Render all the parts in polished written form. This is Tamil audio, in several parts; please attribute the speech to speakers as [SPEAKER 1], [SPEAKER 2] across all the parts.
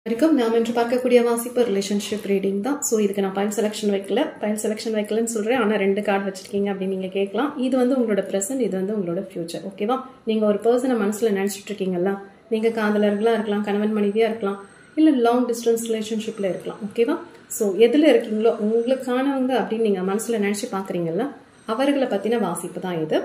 [SPEAKER 1] வணக்கம். நாம் இன்று பார்க்கக்கூடிய வாசிப்பு ரிலேஷன்ஷிப் ரீடிங் தான். ஸோ இதுக்கு நான் பயல் செலெக்ஷன் வைக்கலன்னு சொல்கிறேன். ஆனால் 2 கார்டு வச்சிருக்கீங்க அப்படின்னு நீங்கள் கேட்கலாம். இது வந்து உங்களோட ப்ரெசென்ட், இது வந்து உங்களோட ஃபியூச்சர். ஓகேவா? நீங்கள் ஒரு பர்சனை மனசில் நினச்சிட்டு இருக்கீங்களா? நீங்கள் காதலர்களாக இருக்கலாம், கணவன் மனைவியாக இருக்கலாம், இல்லை லாங் டிஸ்டன்ஸ் ரிலேஷன்ஷிப்பில் இருக்கலாம். ஓகேவா? ஸோ எதில் இருக்கீங்களோ உங்களுக்கானவங்க அப்படின்னு நீங்கள் மனசில் நினச்சி பார்க்குறீங்களா, அவர்களை பற்றின வாசிப்பு தான் இது.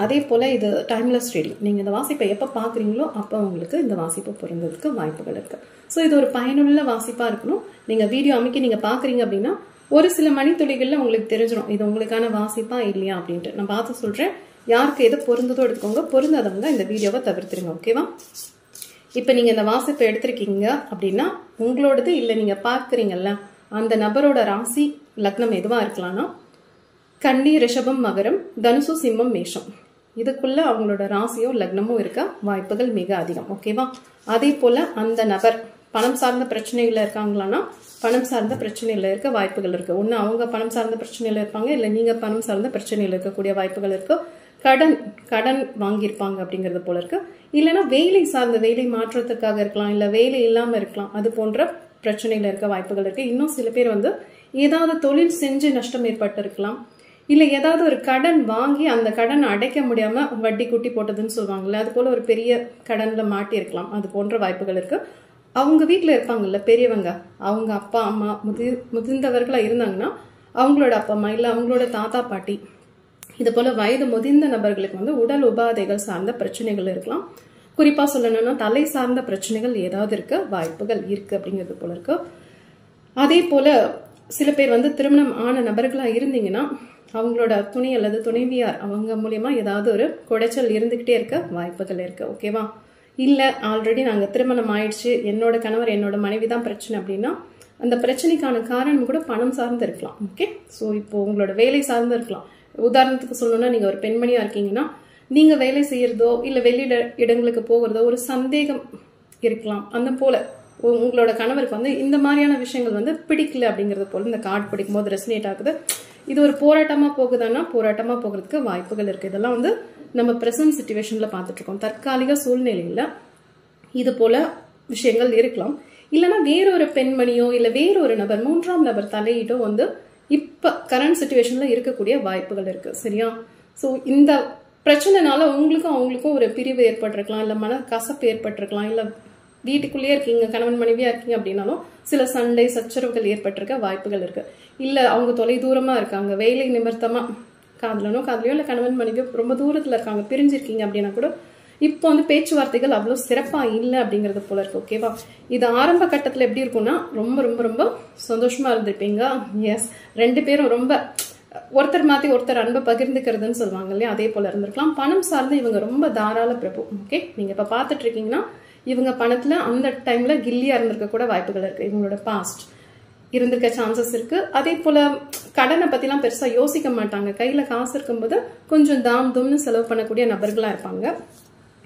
[SPEAKER 1] அதே போல் இது டைம்லெஸ் ரீடிங். நீங்கள் இந்த வாசிப்பை எப்போ பார்க்குறீங்களோ அப்போ உங்களுக்கு இந்த வாசிப்பு பொருந்ததுக்கு வாய்ப்புகள் இருக்குது. ஸோ இது ஒரு பயனுள்ள வாசிப்பாக இருக்கணும். நீங்கள் வீடியோ அமைக்கி நீங்கள் பார்க்குறீங்க அப்படின்னா ஒரு சில மணித்துளிகளில் உங்களுக்கு தெரிஞ்சிடும் இது உங்களுக்கான வாசிப்பா இல்லையா அப்படின்ட்டு. நான் பார்த்து சொல்கிறேன். யாருக்கு எது பொருந்ததோ எடுத்துக்கோங்க, பொருந்தாதவங்க இந்த வீடியோவை தவிர்த்துருங்க. ஓகேவா? இப்போ நீங்கள் இந்த வாசிப்பை எடுத்திருக்கீங்க அப்படின்னா உங்களோடது இல்லை, நீங்கள் பார்க்குறீங்கல்ல அந்த நபரோட ராசி லக்னம் எதுவாக இருக்கலாம்னா கன்னி, ரிஷபம், மகரம், தனுசு, சிம்மம், மேஷம். இதுக்குள்ள அவங்களோட ராசியோ லக்னமோ இருக்க வாய்ப்புகள் மிக அதிகம். ஓகேவா? அதே போல அந்த நபர் பணம் சார்ந்த பிரச்சனைகள் இருக்காங்களான்னா பணம் சார்ந்த பிரச்சனையில இருக்க வாய்ப்புகள் இருக்கு. ஒன்று அவங்க பணம் சார்ந்த பிரச்சனையில இருப்பாங்க, இல்லை நீங்க பணம் சார்ந்த பிரச்சனையில இருக்கக்கூடிய வாய்ப்புகள் இருக்கு. கடன் வாங்கியிருப்பாங்க அப்படிங்கிறது போல இருக்கு. இல்லைன்னா வேலை சார்ந்த, வேலை மாற்றத்துக்காக இருக்கலாம், இல்லை வேலை இல்லாம இருக்கலாம், அது போன்ற பிரச்சனையில இருக்க வாய்ப்புகள் இருக்கு. இன்னும் சில பேர் வந்து ஏதாவது தொழில் செஞ்சு நஷ்டம் ஏற்பட்டு இருக்கலாம், இல்லை ஏதாவது ஒரு கடன் வாங்கி அந்த கடனை அடைக்க முடியாம வட்டி குட்டி போட்டதுன்னு சொல்லுவாங்கல்ல, அது போல ஒரு பெரிய கடன்ல மாட்டி இருக்கலாம். அது போன்ற வாய்ப்புகள் இருக்கு. அவங்க வீட்டில் இருப்பாங்கல்ல பெரியவங்க, அவங்க அப்பா அம்மா முதிர்ந்தவர்களா இருந்தாங்கன்னா அவங்களோட அப்பா அம்மா, இல்லை அவங்களோட தாத்தா பாட்டி, இது போல வயது முதிர்ந்த நபர்களுக்கு வந்து உடல் உபாதைகள் சார்ந்த பிரச்சனைகள் இருக்கலாம். குறிப்பா சொல்லணும்னா தலை சார்ந்த பிரச்சனைகள் ஏதாவது இருக்க வாய்ப்புகள் இருக்கு அப்படிங்கிறது போல இருக்கு. அதே போல சில பேர் வந்து திருமணம் ஆன நபர்களா இருந்தீங்கன்னா அவங்களோட துணை அல்லது துணைவியார் அவங்க மூலியமா ஏதாவது ஒரு குடைச்சல் இருந்துகிட்டே இருக்க வாய்ப்புகள் இருக்கு. ஓகேவா? இல்லை ஆல்ரெடி நாங்கள் திருமணம் ஆயிடுச்சு, என்னோட கணவர் என்னோட மனைவி தான் பிரச்சனை அப்படின்னா அந்த பிரச்சனைக்கான காரணம் கூட பணம் சார்ந்து இருக்கலாம். ஓகே? ஸோ இப்போ உங்களோட வேலை சார்ந்து இருக்கலாம். உதாரணத்துக்கு சொல்லணும்னா நீங்கள் ஒரு பெண்மணியா இருக்கீங்கன்னா நீங்க வேலை செய்யறதோ இல்லை வெளியிட இடங்களுக்கு போகிறதோ ஒரு சந்தேகம் இருக்கலாம். அந்த போல உங்களோட கணவருக்கு வந்து இந்த மாதிரியான விஷயங்கள் வந்து பிடிக்கல அப்படிங்கிறது போல இந்த கார்டு படிக்கும் போது ரெசனேட் ஆகுது. இது ஒரு போராட்டமா போகுதுன்னா போராட்டமா போகிறதுக்கு வாய்ப்புகள் இருக்கு. இதெல்லாம் வந்து நம்ம பிரசன்ட் சிச்சுவேஷன்ல பார்த்துட்டு இருக்கோம். தற்காலிக சூழ்நிலையில இது போல விஷயங்கள் இருக்கலாம். இல்லைன்னா வேறொரு பெண்மணியோ இல்லை வேறொரு நபர், 3ஆம் நபர் தலையீடோ வந்து இப்ப கரண்ட் சிச்சுவேஷன்ல இருக்கக்கூடிய வாய்ப்புகள் இருக்கு. சரியா? ஸோ இந்த பிரச்சனைனால உங்களுக்கும் அவங்களுக்கும் ஒரு பிரிவு ஏற்பட்டிருக்கலாம், இல்லை மன கசப்பு ஏற்பட்டிருக்கலாம், இல்லை வீட்டுக்குள்ளேயே இருக்கீங்க கணவன் மனைவியா இருக்கீங்க அப்படின்னாலும் சில சண்டை சச்சரவுகள் ஏற்பட்டிருக்க வாய்ப்புகள் இருக்கு. இல்ல அவங்க தொலை தூரமா இருக்காங்க, வேலை நிமித்தமா காதலியோ இல்லை கணவன் மனைவியோ ரொம்ப தூரத்துல இருக்காங்க, பிரிஞ்சிருக்கீங்க அப்படின்னா கூட இப்போ வந்து பேச்சுவார்த்தைகள் அவ்வளவு சிறப்பா இல்லை அப்படிங்கிறது போல இருக்கு. ஓகேவா? இது ஆரம்ப கட்டத்துல எப்படி இருக்கும்னா ரொம்ப ரொம்ப ரொம்ப சந்தோஷமா இருந்திருப்பீங்க. எஸ், 2 பேரும் ரொம்ப ஒருத்தர் மாத்தி ஒருத்தர் அன்பை பகிர்ந்துக்கிறதுன்னு சொல்லுவாங்க இல்லையா, அதே போல இருந்திருக்கலாம். பணம் சார்ந்து இவங்க ரொம்ப தாராள பிரபு. ஓகே? நீங்க இப்ப பாத்துட்டு இருக்கீங்கன்னா இவங்க பணத்துல அந்த டைம்ல கில்லியா இருந்திருக்க கூட வாய்ப்புகள் இருக்கு. இவங்களோட பாஸ்ட் இருந்திருக்க சான்சஸ் இருக்கு. அதே போல கடனை பத்திலாம் பெருசா யோசிக்க மாட்டாங்க. கையில காசு இருக்கும்போது கொஞ்சம் தாம் தும்னு செலவு பண்ணக்கூடிய நபர்களா இருப்பாங்க.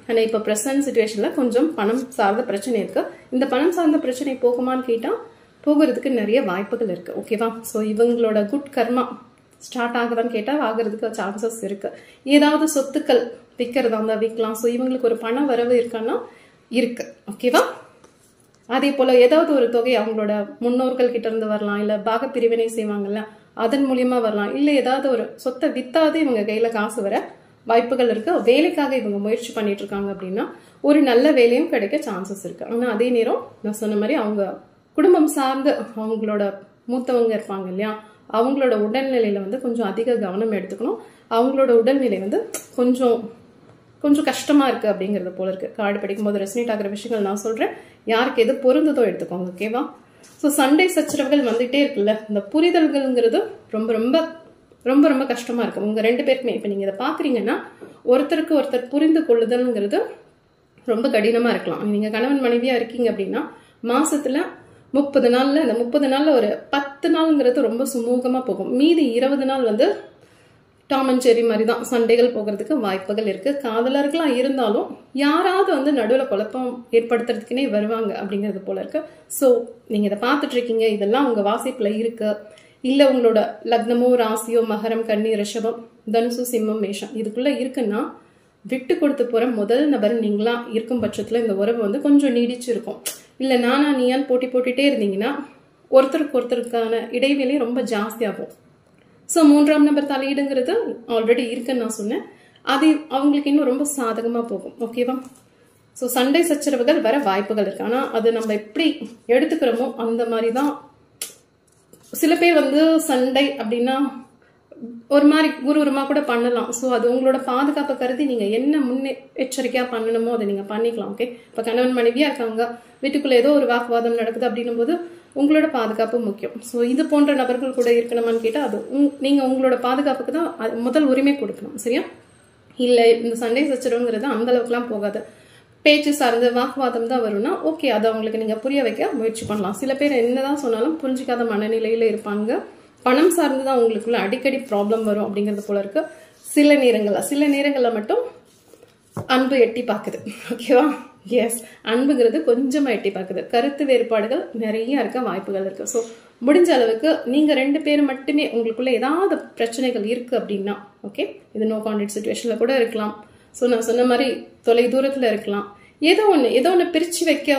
[SPEAKER 1] ஆனா இப்ப பிரசன்ட் சிச்சுவேஷன்ல கொஞ்சம் பணம் சார்ந்த பிரச்சனை இருக்கு. இந்த பணம் சார்ந்த பிரச்சனை போகுமான்னு கேட்டா போகிறதுக்கு நிறைய வாய்ப்புகள் இருக்கு. ஓகேவா? ஸோ இவங்களோட குட் கர்மா ஸ்டார்ட் ஆகுதான்னு கேட்டா ஆகுறதுக்கு சான்சஸ் இருக்கு. ஏதாவது சொத்துக்கள் விற்கிறதா இருந்தா விற்கலாம். ஸோ இவங்களுக்கு ஒரு பண வரவு இருக்கான்னா இருக்கு. ஓகேவா? அதே போல ஏதாவது ஒரு தொகை அவங்களோட முன்னோர்கள் கிட்ட இருந்து வரலாம், இல்ல பாக பிரிவினை செய்வாங்கல்ல அதன் மூலியமா வரலாம், இல்ல ஏதாவது ஒரு சொத்தை வித்தாது இவங்க கையில காசு வர வாய்ப்புகள் இருக்கு. வேலைக்காக இவங்க முயற்சி பண்ணிட்டு இருக்காங்க அப்படின்னா ஒரு நல்ல வேலையும் கிடைக்க சான்சஸ் இருக்கு. ஆனா அதே நேரம் நான் சொன்ன மாதிரி அவங்க குடும்பம் சார்ந்து அவங்களோட மூத்தவங்க இருப்பாங்க இல்லையா, அவங்களோட உடல்நிலையில வந்து கொஞ்சம் அதிக கவனம் எடுத்துக்கணும். அவங்களோட உடல்நிலை வந்து கொஞ்சம் கஷ்டமா இருக்கு அப்படிங்கிறது போல இருக்கு. கார்டு படிக்கும் போது ரெசனேட் ஆகிற விஷயங்கள் நான் சொல்றேன். யாருக்கு எது பொருந்ததோ எடுத்துக்கோங்க. ஓகேவா? ஸோ சண்டை சச்சரவுகள் வந்துட்டே இருக்குல்ல, இந்த புரிதல்கள்ங்கிறது ரொம்ப ரொம்ப ரொம்ப ரொம்ப கஷ்டமா இருக்கு உங்க 2 பேருக்குமே. இப்ப நீங்க இதை பாக்குறீங்கன்னா ஒருத்தருக்கு ஒருத்தர் புரிந்து கொள்ளுதல்ங்கிறது ரொம்ப கடினமா இருக்கலாம். நீங்க கணவன் மனைவியா இருக்கீங்க அப்படின்னா மாசத்துல 30 நாள்ல இந்த 30 நாள்ல ஒரு 10 நாள்ங்கிறது ரொம்ப சுமூகமா போகும். மீதி 20 நாள் வந்து டாம் அண்ட் ஜெர்ரி மாதிரி தான் சண்டைகள் போகிறதுக்கு வாய்ப்புகள் இருக்கு. காதலர்களா இருந்தாலும் யாராவது வந்து நடுவில் குழப்பம் ஏற்படுத்துறதுக்குனே வருவாங்க அப்படிங்கிறது போல இருக்கு. ஸோ நீங்க இதை பார்த்துட்டு இருக்கீங்க, இதெல்லாம் உங்க வாசிப்புல இருக்கு. இல்ல உங்களோட லக்னமோ ராசியோ மகரம், கன்னி, ரிஷபம், தனுசு, சிம்மம், மேஷம் இதுக்குள்ள இருக்குன்னா விட்டு கொடுத்து போற முதல் நபர் நீங்களா இருக்கும் பட்சத்துல இந்த உறவு வந்து கொஞ்சம் நீடிச்சு இருக்கும். இல்ல நானா நீயான்னு போட்டுட்டே இருந்தீங்கன்னா ஒருத்தருக்கு ஒருத்தருக்கான இடைவெளி ரொம்ப ஜாஸ்தியாகும். ஸோ 3ஆம் நபர் தலையீடுங்கிறது ஆல்ரெடி இருக்குன்னு நான் சொன்னேன். அது அவங்களுக்கு இன்னும் ரொம்ப சாதகமா போகும். ஓகேவா? ஸோ சண்டை சச்சரவுகள் வர வாய்ப்புகள் இருக்கு. ஆனா அது நம்ம எப்படி எடுத்துக்கிறோமோ அந்த மாதிரி தான். சில பேர் வந்து சண்டை அப்படின்னா ஒரு மாதிரி குருமா கூட பண்ணலாம். ஸோ அது உங்களோட பாதுகாப்பு கருதி நீங்க என்ன முன்னெச்சரிக்கையா பண்ணணுமோ அதை நீங்க பண்ணிக்கலாம். ஓகே, இப்ப கணவன் மனைவியா இருக்காங்க, வீட்டுக்குள்ள ஏதோ ஒரு வாக்குவாதம் நடக்குது அப்படின்னும் போது உங்களோட பாதுகாப்பு முக்கியம். ஸோ இது போன்ற நபர்கள் கூட இருக்கணுமான்னு கேட்டா அது நீங்க உங்களோட பாதுகாப்புக்கு தான் முதல் உரிமை கொடுக்கணும். சரியா? இல்ல இந்த சண்டை சச்சரவுங்கிறது அந்த அளவுக்குலாம் போகாது, பேச்சு சார்ந்த வாக்குவாதம் தான் வரும்னா ஓகே, அதை அவங்களுக்கு நீங்க புரிய வைக்க முயற்சி பண்ணலாம். சில பேர் என்னதான் சொன்னாலும் புரிஞ்சுக்காத மனநிலையில இருப்பாங்க. பணம் சார்ந்துதான் உங்களுக்குள்ள அடிக்கடி ப்ராப்ளம் வரும் அப்படிங்கிறது போல இருக்கு. சில நேரங்கள்ல மட்டும் அன்பு எட்டி பாக்குது. ஓகேவா? எஸ், அன்புங்கிறது கொஞ்சமா எட்டி பாக்குது. கருத்து வேறுபாடுகள் நிறைய இருக்க வாய்ப்புகள் இருக்கு. ஸோ முடிஞ்ச அளவுக்கு நீங்க 2 பேரும் மட்டுமே உங்களுக்குள்ள ஏதாவது பிரச்சனைகள் இருக்கு அப்படின்னா ஓகே, இது நோ கான்டாக்ட் சிச்சுவேஷன்ல கூட இருக்கலாம். ஸோ நான் சொன்ன மாதிரி தொலை தூரத்துல இருக்கலாம். ஏதோ ஒன்று பிரிச்சு வைக்க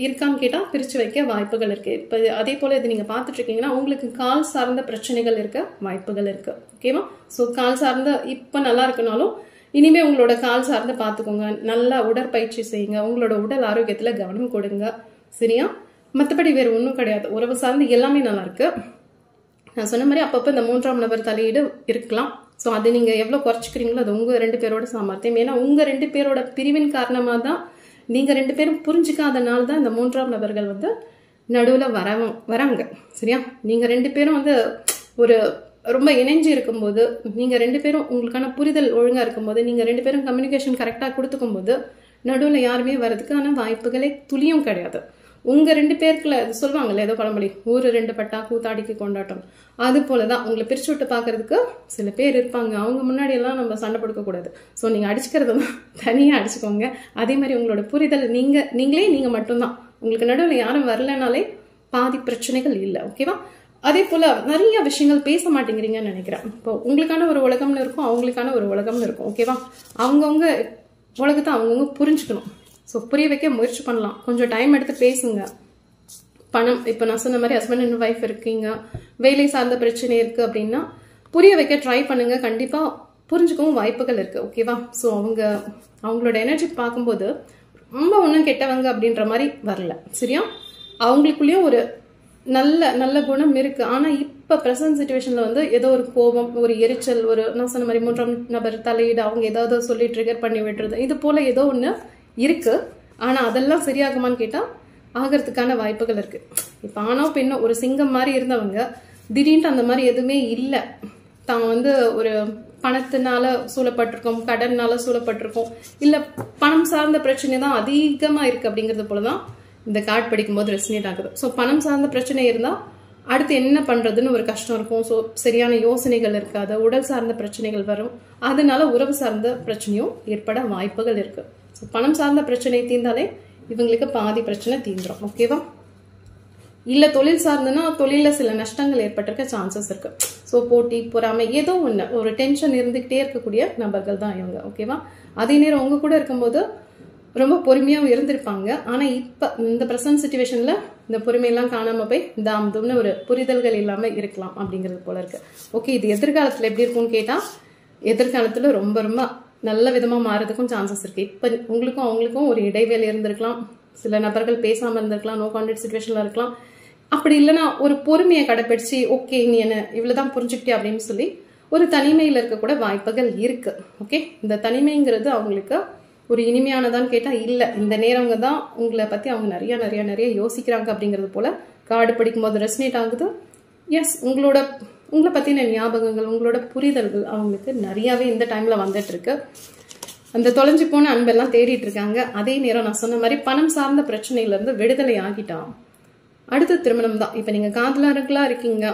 [SPEAKER 1] இருக்கான்னு கேட்டா பிரிச்சு வைக்க வாய்ப்புகள் இருக்கு. இப்ப அதே போல இது நீங்க பாத்துட்டு இருக்கீங்கன்னா உங்களுக்கு கால் சார்ந்த பிரச்சனைகள் இருக்க வாய்ப்புகள் இருக்கு. ஓகேவா? ஸோ கால் சார்ந்த இப்ப நல்லா இருக்குனாலும் இனிமே உங்களோட கால் சார்ந்த பாத்துக்கோங்க. நல்லா உடற்பயிற்சி செய்யுங்க. உங்களோட உடல் ஆரோக்கியத்துல கவனம் கொடுங்க. சரியா? மற்றபடி வேற ஒன்றும் கிடையாது. உறவு சார்ந்து எல்லாமே நல்லா இருக்கு. நான் சொன்ன மாதிரி அப்பப்போ இந்த 3ஆம் நபர் தலையீடு இருக்கலாம். ஸோ அதை நீங்க எவ்வளவு குறைச்சிக்கிறீங்களோ அது உங்க 2 பேரோட சாமர்த்தியம். ஏன்னா உங்க 2 பேரோட பிரிவின் காரணமா தான், நீங்க 2 பேரும் புரிஞ்சுக்காதனால தான் இந்த 3ஆம் நபர்கள் வந்து நடுவுல வராங்க. சரியா? நீங்க 2 பேரும் வந்து ஒரு ரொம்ப இணைஞ்சு இருக்கும்போது, நீங்க 2 பேரும் உங்களுக்கான புரிதல் ஒழுங்கா இருக்கும்போது, நீங்க 2 பேரும் கம்யூனிகேஷன் கரெக்டா கொடுத்துக்கும் போது நடுவுல யாருமே வர்றதுக்கான வாய்ப்புகளே துளியும் கிடையாது. உங்க 2 பேருக்குள்ள சொல்லுவாங்கல்ல ஏதோ பழமொழி, ஊரு 2 பட்டா கூத்தாடிக்கு கொண்டாட்டம். அது போலதான் உங்களை பிரிச்சு விட்டு பாக்குறதுக்கு சில பேர் இருப்பாங்க. அவங்க முன்னாடி எல்லாம் நம்ம சண்டை போடுக்க கூடாது. ஸோ நீங்க அடிச்சுக்கிறது தனியா அடிச்சுக்கோங்க. அதே மாதிரி உங்களோட புரிதல் நீங்க மட்டும்தான். உங்களுக்கு நடுவில் யாரும் வரலனாலே பாதி பிரச்சனைகள் இல்லை. ஓகேவா? அதே போல நிறைய விஷயங்கள் பேச மாட்டேங்கிறீங்கன்னு நினைக்கிறேன். இப்போ உங்களுக்கான ஒரு உலகம்னு இருக்கும், அவங்களுக்கான ஒரு உலகம்னு இருக்கும். ஓகேவா? அவங்கவுங்க உலகத்தை அவங்கவுங்க புரிஞ்சுக்கணும். ஸோ புரிய வைக்க முயற்சி பண்ணலாம். கொஞ்சம் டைம் எடுத்து பேசுங்க. பணம், இப்போ நான் சொன்ன மாதிரி ஹஸ்பண்ட் அண்ட் ஒய்ஃப் இருக்கீங்க, வேலை சார்ந்த பிரச்சனை இருக்கு அப்படின்னா புரிய வைக்க ட்ரை பண்ணுங்க. கண்டிப்பா புரிஞ்சுக்கவும் வாய்ப்புகள் இருக்கு. ஓகேவா? ஸோ அவங்களோட எனர்ஜி பார்க்கும்போது ரொம்ப ஒன்றும் கெட்டவங்க அப்படின்ற மாதிரி வரல. சரியா? அவங்களுக்குள்ளேயும் ஒரு நல்ல குணம் இருக்கு. ஆனா இப்ப பிரசன்ட் சிச்சுவேஷன்ல வந்து ஏதோ ஒரு கோபம், ஒரு எரிச்சல், ஒரு நான் சொன்ன மாதிரி 3ஆம் நபர் தலையீடு, அவங்க ஏதாவது சொல்லி ட்ரிகர் பண்ணி விட்டுறது, இது போல ஏதோ ஒண்ணு இருக்கு. ஆனா அதெல்லாம் சரியாகுமான்னு கேட்டா ஆகிறதுக்கான வாய்ப்புகள் இருக்கு. இப்ப ஆனோ பெண்ணோ ஒரு சிங்கம் மாதிரி இருந்தவங்க திடீர்னு அந்த மாதிரி எதுவுமே இல்லை, தான் வந்து ஒரு பணத்தினால சூழப்பட்டிருக்கோம், கடன்னால சூழப்பட்டிருக்கோம், இல்ல பணம் சார்ந்த பிரச்சனை தான் அதிகமா இருக்கு அப்படிங்கிறது போலதான் இந்த கார்டு படிக்கும்போது ரெசனேட் ஆகுது. ஸோ பணம் சார்ந்த பிரச்சனை இருந்தா அடுத்து என்ன பண்றதுன்னு ஒரு கஷ்டம் இருக்கும். ஸோ சரியான யோசனைகள் இருக்காது. உடல் சார்ந்த பிரச்சனைகள் வரும். அதனால உறவு சார்ந்த பிரச்சனையும் ஏற்பட வாய்ப்புகள் இருக்கு. ஸோ பணம் சார்ந்த பிரச்சனை தீர்ந்தாலே இவங்களுக்கு பாதி பிரச்சனை தீந்துரும். ஓகேவா? இல்ல தொழில் சார்ந்துன்னா தொழில சில நஷ்டங்கள் ஏற்பட்டிருக்க சான்சஸ் இருக்கு. ஸோ போட்டி, பொறாமை, ஏதோ ஒண்ணு ஒரு டென்ஷன் இருந்துகிட்டே இருக்கக்கூடிய நபர்கள் தான் இவங்க. ஓகேவா? அதே நேரம் உங்க கூட இருக்கும்போது ரொம்ப பொறுமையாவும் இருந்திருப்பாங்க. ஆனா இப்ப இந்த பிரசன்ட் சிச்சுவேஷன்ல இந்த பொறுமையெல்லாம் காணாம போய் தாம்தும்னு ஒரு புரிதல்கள் இல்லாம இருக்கலாம் அப்படிங்கிறது போல இருக்கு. ஓகே, இது எதிர்காலத்துல எப்படி இருக்கும்னு கேட்டா எதிர்காலத்துல ரொம்ப ரொம்ப நல்ல விதமா மாறதுக்கும் சான்சஸ் இருக்கு. இப்ப உங்களுக்கும் அவங்களுக்கும் ஒரு இடைவேளை இருந்திருக்கலாம், சில நபர்கள் பேசாம இருந்திருக்கலாம், நோ கான்டாக்ட் சிச்சுவேஷன்ல இருக்கலாம். அப்படி இல்லைன்னா ஒரு பொறுமையை கடைப்பிடிச்சு ஓகே நீ என்ன இவ்வளவுதான் புரிஞ்சுக்கிட்டே அப்படின்னு சொல்லி ஒரு தனிமையில இருக்க கூட வாய்ப்புகள் இருக்கு. ஓகே, இந்த தனிமைங்கிறது அவங்களுக்கு ஒரு இனிமையானதான்னு கேட்டா இல்ல. இந்த நேரங்க தான் உங்களை பத்தி அவங்க நிறைய நிறைய நிறைய யோசிக்கிறாங்க அப்படிங்கிறது போல கார்டு படிக்கும் போது ரெசனேட் ஆகுது. எஸ், உங்களை பத்தின ஞாபகங்கள், உங்களோட புரிதல்கள் அவங்களுக்கு நிறையவே இந்த டைம்ல வந்துட்டு இருக்கு. அந்த தொலைஞ்சு போன அன்பெல்லாம் தேடிட்டு இருக்காங்க. அதே நேரம் நான் சொன்ன மாதிரி பணம் சார்ந்த பிரச்சனையில இருந்து விடுதலை ஆகிட்டான். அடுத்து திருமணம் தான். இப்ப நீங்க காதலர்களா இருக்கீங்க,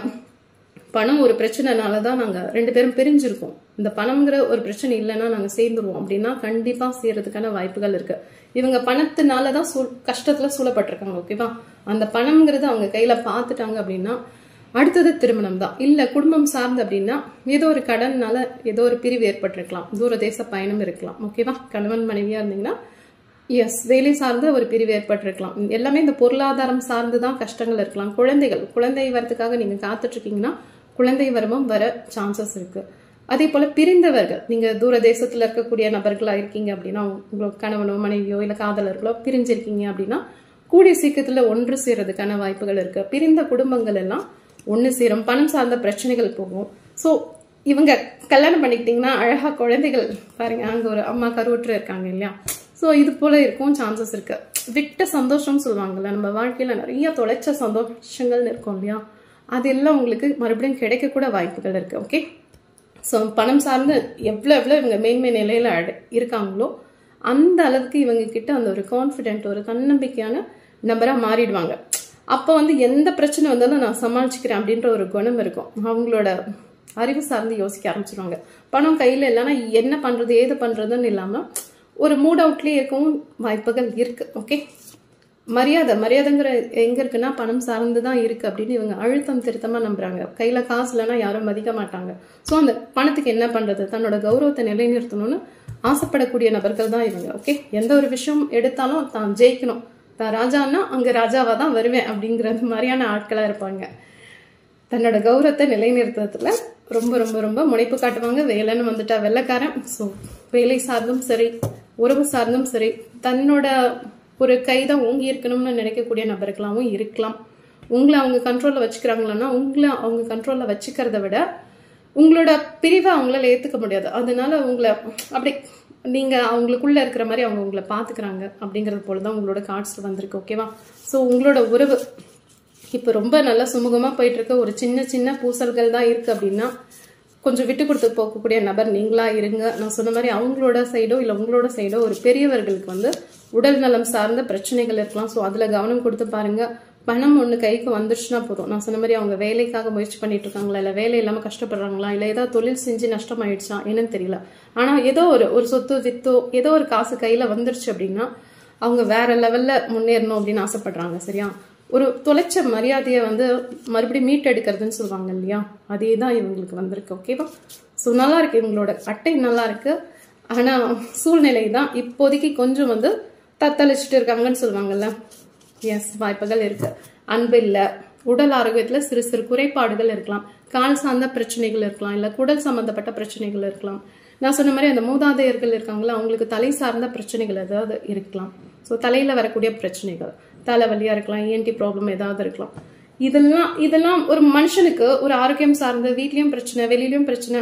[SPEAKER 1] பணம் ஒரு பிரச்சனைனாலதான் நாங்க 2 பேரும் பிரிஞ்சிருக்கோம், இந்த பணம்ங்கிற ஒரு பிரச்சனை இல்லைன்னா நாங்க சேர்ந்துருவோம் அப்படின்னா கண்டிப்பா சேர்றதுக்கான வாய்ப்புகள் இருக்கு. இவங்க பணத்தினாலதான் கஷ்டத்துல சூழப்பட்டிருக்காங்க. ஓகேவா? அந்த பணம்ங்கிறது அவங்க கையில பாத்துட்டாங்க அப்படின்னா அடுத்தது திருமணம் தான். இல்ல குடும்பம் சார்ந்து அப்படின்னா ஏதோ ஒரு கடன்னால ஏதோ ஒரு பிரிவு ஏற்பட்டிருக்கலாம், தூரதேச பயணம் இருக்கலாம். ஓகேவா? கணவன் மனைவியா இருந்தீங்கன்னா எஸ், வேலை சார்ந்த ஒரு பிரிவு ஏற்பட்டிருக்கலாம். எல்லாமே இந்த பொருளாதாரம் சார்ந்துதான் கஷ்டங்கள் இருக்கலாம். குழந்தை வரதுக்காக நீங்க காத்துட்டு இருக்கீங்கன்னா குழந்தை வரமும் வர சான்சஸ் இருக்கு. அதே போல பிரிந்தவர்கள், நீங்க தூர தேசத்துல இருக்கக்கூடிய நபர்களா இருக்கீங்க அப்படின்னா, உங்களுக்கு கணவனோ மனைவியோ இல்ல காதலர்களோ பிரிஞ்சிருக்கீங்க அப்படின்னா கூடிய சீக்கிரத்துல ஒன்று சேரதுக்கான வாய்ப்புகள் இருக்கு. பிரிந்த குடும்பங்கள் எல்லாம் ஒண்ணு சேரும். பணம் சார்ந்த பிரச்சனைகள் போகும். சோ இவங்க கல்யாணம் பண்ணிக்கிட்டீங்கன்னா அழகா குழந்தைகள் பாருங்க, அங்க ஒரு அம்மா கருவுற்று இருக்காங்க இல்லையா? சோ இது போல இருக்கும் சான்சஸ் இருக்கு. விட்ட சந்தோஷம் சொல்லுவாங்கல்ல, நம்ம வாழ்க்கையில நிறைய தொலைச்ச சந்தோஷங்கள் இருக்கும் இல்லையா, அதெல்லாம் உங்களுக்கு மறுபடியும் கிடைக்க கூட வாய்ப்புகள் இருக்கு. ஓகே, ஸோ பணம் சார்ந்து எவ்வளவு இவங்க மேன்மை நிலையில இருக்காங்களோ அந்த அளவுக்கு இவங்க கிட்ட அந்த ஒரு கான்ஃபிடென்ட், ஒரு தன்னம்பிக்கையான நபரா மாறிடுவாங்க. அப்போ வந்து எந்த பிரச்சனை வந்தாலும் நான் சமாளிச்சுக்கிறேன் அப்படின்ற ஒரு குணம் இருக்கும். அவங்களோட அறிவு சார்ந்து யோசிக்க ஆரம்பிச்சிருவாங்க. பணம் கையில இல்லைன்னா என்ன பண்றது ஏது பண்றதுன்னு இல்லாம ஒரு மூட் அவுட்லயே இருக்கவும் வாய்ப்புகள் இருக்கு. ஓகே, மரியாதைங்கிற எங்க இருக்குன்னா பணம் சார்ந்துதான் இருக்கு அப்படின்னு இவங்க அழுத்தம் திருத்தமா நம்புறாங்க. கையில காசு இல்லைன்னா யாரும் மதிக்க மாட்டாங்க. சோ அந்த பணத்துக்கு என்ன பண்றது, தன்னோட கௌரவத்தை நிலைநிறுத்தணும்னு ஆசைப்படக்கூடிய நபர்கள் தான் இவங்க. ஓகே, எந்த ஒரு விஷயம் எடுத்தாலும் தான் ஜெயிக்கணும், தான் ராஜான்னா அங்க ராஜாவா தான் வருவேன் அப்படிங்கறது மாதிரியான ஆட்களா இருப்பாங்க. தன்னோட கௌரவத்தை நிலைநிறுத்தத்துல ரொம்ப ரொம்ப ரொம்ப முனைப்பு காட்டுவாங்க. வேலைன்னு வந்துட்டா வெள்ளைக்காரன். ஸோ வேலை சார்ந்தும் சரி, உறவு சார்ந்தும் சரி, தன்னோட ஒரு கைதான் ஓங்கி இருக்கணும்னு நினைக்கக்கூடிய நபர்களாகவும் இருக்கலாம். உங்களை அவங்க கண்ட்ரோல்ல வச்சுக்கிறாங்களான்னா உங்களை அவங்க கண்ட்ரோல்ல வச்சுக்கிறத விட உங்களோட பிரிவை அவங்களால ஏத்துக்க முடியாது. அதனால உங்களை அப்படி நீங்க அவங்களுக்குள்ள இருக்கிற மாதிரி அவங்க உங்களை பாத்துக்கிறாங்க அப்படிங்கறது போலதான் உங்களோட கார்ட்ஸ் வந்திருக்கு. ஓகேவா? ஸோ உங்களோட உறவு இப்ப ரொம்ப நல்லா சுமூகமா போயிட்டு இருக்க, ஒரு சின்ன சின்ன பூசல்கள் தான் இருக்கு அப்படின்னா கொஞ்சம் விட்டு கொடுத்து போகக்கூடிய நபர் நீங்களா இருங்க. நான் சொன்ன மாதிரி அவங்களோட சைடோ இல்ல உங்களோட சைடோ ஒரு பெரியவர்களுக்கு வந்து உடல் நலம் சார்ந்த பிரச்சனைகள் இருக்கலாம். ஸோ அதுல கவனம் கொடுத்து பாருங்க. பணம் ஒண்ணு கைக்கு வந்துருச்சுன்னா போதும். நான் சொன்ன மாதிரி அவங்க வேலைக்காக முயற்சி பண்ணிட்டு இருக்காங்களா, இல்ல வேலை இல்லாம கஷ்டப்படுறாங்களா, இல்ல ஏதாவது தொழில் செஞ்சு நஷ்டம் ஆயிடுச்சா என்னன்னு தெரியல. ஆனா ஏதோ ஒரு சொத்து வித்தோ ஏதோ ஒரு காசு கையில வந்துருச்சு அப்படின்னா அவங்க வேற லெவல்ல முன்னேறணும் அப்படின்னு ஆசைப்படுறாங்க. சரியா? ஒரு தொலைச்ச மரியாதையை வந்து மறுபடியும் மீட் எடுக்கிறதுன்னு சொல்லுவாங்க இல்லையா, அதே தான் இவங்களுக்கு வந்திருக்கு. ஓகேவா? ஸோ நல்லா இருக்கு, இவங்களோட அட்டை நல்லா இருக்கு. ஆனா சூழ்நிலை தான் இப்போதைக்கு கொஞ்சம் வந்து தத்தளிச்சுட்டு இருக்காங்கன்னு சொல்லுவாங்கல்ல. எஸ், வாய்ப்புகள் இருக்கு. அன்பு இல்ல, உடல் ஆரோக்கியத்துல சிறு சிறு குறைபாடுகள் இருக்கலாம், கால் சார்ந்த பிரச்சனைகள் இருக்கலாம், இல்ல குடல் சம்பந்தப்பட்ட பிரச்சனைகள் இருக்கலாம். நான் சொன்ன மாதிரி அந்த மூதாதையர்கள் இருக்காங்களா, அவங்களுக்கு தலை சார்ந்த பிரச்சனைகள் ஏதாவது இருக்கலாம். ஸோ தலையில வரக்கூடிய பிரச்சனைகள், தலைவலியா இருக்கலாம், ENT ப்ராப்ளம் ஏதாவது இருக்கலாம். இதெல்லாம் ஒரு மனுஷனுக்கு ஒரு ஆரோக்கியம் சார்ந்த வீட்லயும் பிரச்சனை, வெளியிலயும் பிரச்சனை,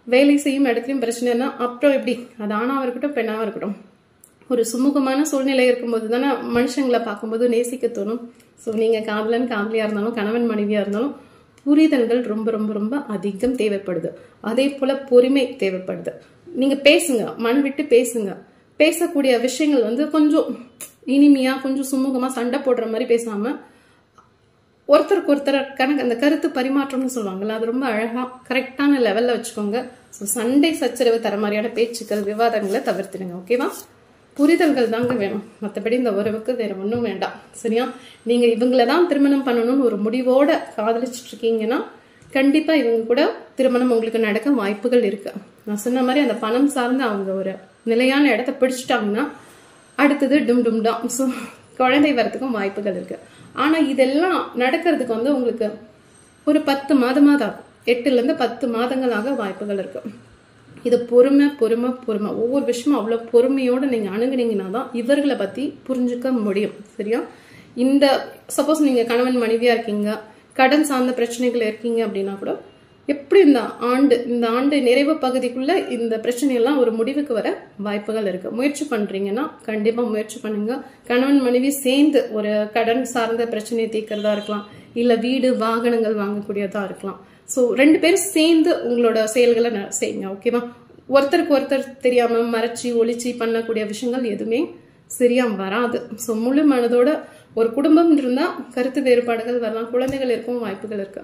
[SPEAKER 1] வேலை செய்யும் இடத்துலயும் பிரச்சனைனா அப்புறம் எப்படி? அது ஆணாவா இருக்கட்டும் பெண்ணாவா இருக்கட்டும், ஒரு சுமூகமான சூழ்நிலை இருக்கும்போது தானே மனுஷங்களை பார்க்கும்போது நேசிக்க தோணும். ஸோ நீங்க காதலியா இருந்தாலும் கணவன் மனைவியா இருந்தாலும் புரிதல்கள் ரொம்ப ரொம்ப ரொம்ப அதிகம் தேவைப்படுது. அதே போல பொறுமை தேவைப்படுது. நீங்க பேசுங்க, மனம் விட்டு பேசுங்க. பேசக்கூடிய விஷயங்கள் வந்து கொஞ்சம் இனிமையா, கொஞ்சம் சுமூகமா, சண்டை போடுற மாதிரி பேசாம ஒருத்தருக்கு ஒருத்தர் அந்த கருத்து பரிமாற்றம்னு சொல்லுவாங்கல்ல, அது ரொம்ப அழகா கரெக்டான லெவல்ல வச்சுக்கோங்க. ஸோ சண்டை சச்சரவு தர மாதிரியான பேச்சுக்கள் விவாதங்களை தவிர்த்துடுங்க. ஓகேவா? புரிதல்கள் தாங்க வேணும், மற்றபடி இந்த உறவுக்கு வேற ஒன்றும் வேண்டாம். சரியா? நீங்க இவங்களதான் திருமணம் பண்ணணும்னு ஒரு முடிவோட காதலிச்சுட்டு இருக்கீங்கன்னா கண்டிப்பா இவங்க கூட திருமணம் உங்களுக்கு நடக்க வாய்ப்புகள் இருக்கு. நான் சொன்ன மாதிரி அந்த பணம் சார்ந்து அவங்க ஒரு நிலையான இடத்த பிடிச்சிட்டாங்கன்னா அடுத்தது டும் டும் தான். ஸோ குழந்தை வரத்துக்கும் வாய்ப்புகள் இருக்கு. ஆனா இதெல்லாம் நடக்கிறதுக்கு வந்து உங்களுக்கு ஒரு 10 மாதமாவது ஆகும். 8ல இருந்து 10 மாதங்களாக வாய்ப்புகள் இருக்கு. இது பொறுமை பொறுமை பொறுமை. ஒவ்வொரு விஷயமும் அவ்வளவு பொறுமையோட நீங்க அணுகுனீங்கன்னா தான் இவர்களை பத்தி புரிஞ்சுக்க முடியும். சரியா? இந்த சப்போஸ் நீங்க கணவன் மனைவியா இருக்கீங்க, கடன் சார்ந்த பிரச்சனைகள் இருக்கீங்க அப்படின்னா கூட எப்படி இந்த ஆண்டு நிறைவு பகுதிக்குள்ள இந்த பிரச்சனையெல்லாம் ஒரு முடிவுக்கு வர வாய்ப்புகள் இருக்கு. முயற்சி பண்றீங்கன்னா கண்டிப்பா முயற்சி பண்ணுங்க. கணவன் மனைவி சேர்ந்து ஒரு கடன் சார்ந்த பிரச்சனையை தீர்க்கிறதா இருக்கலாம், இல்ல வீடு வாகனங்கள் வாங்கக்கூடியதா இருக்கலாம். ஸோ 2 பேரும் சேர்ந்து உங்களோட செயல்களை செய்யுங்க. ஓகேவா? ஒருத்தருக்கு ஒருத்தர் தெரியாம மறைச்சி ஒளிச்சி பண்ணக்கூடிய விஷயங்கள் எதுவுமே சரியா வராது. ஸோ முழு மனதோட ஒரு குடும்பம் இருந்தா கருத்து வேறுபாடுகள் வரலாம், குழந்தைகள் இருக்கும் வாய்ப்புகள் இருக்கு.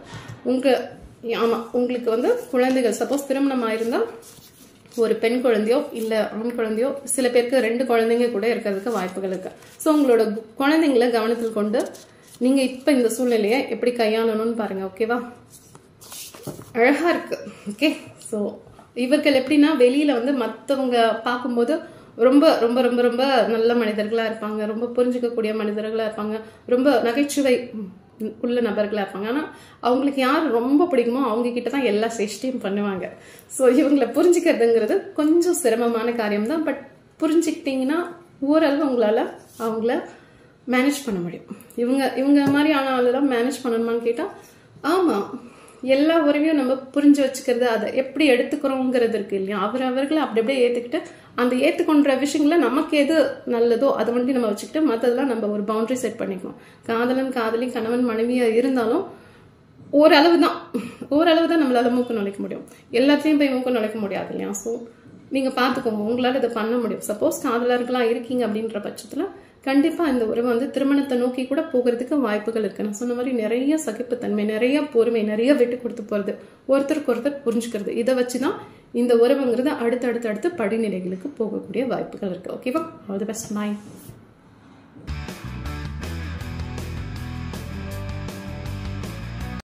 [SPEAKER 1] உங்களுக்கு வந்து குழந்தைகள் சப்போஸ் திருமணம் ஆயிருந்தா ஒரு பெண் குழந்தையோ இல்ல ஆண் குழந்தையோ, சில பேருக்கு 2 குழந்தைங்க கூட இருக்கிறதுக்கு வாய்ப்புகள் இருக்கு. ஸோ உங்களோட குழந்தைங்களை கவனத்தில் கொண்டு நீங்க இப்ப இந்த சூழ்நிலையை எப்படி கையாளணும்னு பாருங்க. ஓகேவா? அழகா இருக்கு. ஓகே, ஸோ இவர்கள் எப்படின்னா வெளியில வந்து மற்றவங்க பார்க்கும்போது ரொம்ப ரொம்ப ரொம்ப ரொம்ப நல்ல மனிதர்களா இருப்பாங்க, ரொம்ப புரிஞ்சுக்கக்கூடிய மனிதர்களா இருப்பாங்க, ரொம்ப நகைச்சுவை உள்ள நபர்களா இருப்பாங்க. ஆனா அவங்களுக்கு யார் ரொம்ப பிடிக்குமோ அவங்க கிட்ட தான் எல்லா சேஷ்டியும் பண்ணுவாங்க. ஸோ இவங்களை புரிஞ்சுக்கிறதுங்கிறது கொஞ்சம் சிரமமான காரியம் தான். பட் புரிஞ்சுக்கிட்டீங்கன்னா ஓரளவு உங்களால அவங்கள மேனேஜ் பண்ண முடியும். இவங்க மாதிரி ஆனாலும் மேனேஜ் பண்ணணுமான்னு கேட்டா ஆமா, எல்லா உறவையும் நம்ம புரிஞ்சு வச்சுக்கிறது, அதை எப்படி எடுத்துக்கிறோங்கிறது இருக்கு இல்லையா? அவர்களை அப்படி அப்படியே ஏத்துக்கிட்டு அந்த ஏத்துக்கொண்ட விஷயங்கள நமக்கு எது நல்லதோ அதை வந்து நம்ம வச்சுக்கிட்டு மற்றதெல்லாம் நம்ம ஒரு பவுண்டரி செட் பண்ணிக்கணும். காதலி கணவன் மனைவியா இருந்தாலும் ஓரளவு தான் நம்மளால மூக்கு நுழைக்க முடியும். எல்லாத்தையும் போய் மூக்கு நுழைக்க முடியாது இல்லையா? ஸோ நீங்க பாத்துக்கோங்க, உங்களால இதை பண்ண முடியும். சப்போஸ் காதலர்களா இருக்கீங்க அப்படின்ற பட்சத்துல கண்டிப்பா இந்த உறவு வந்து திருமணத்தை நோக்கி கூட போகிறதுக்கு வாய்ப்புகள் இருக்கு. நான் சொன்ன மாதிரி நிறைய சகிப்புத்தன்மை, நிறைய பொறுமை, நிறைய விட்டு கொடுத்து போறது, ஒருத்தருக்கு ஒருத்தர் புரிஞ்சுக்கிறது, இதை வச்சுதான் இந்த உறவுங்கிறது அடுத்து படிநிலைகளுக்கு போகக்கூடிய வாய்ப்புகள் இருக்கு. ஓகேவா? All the best. பை.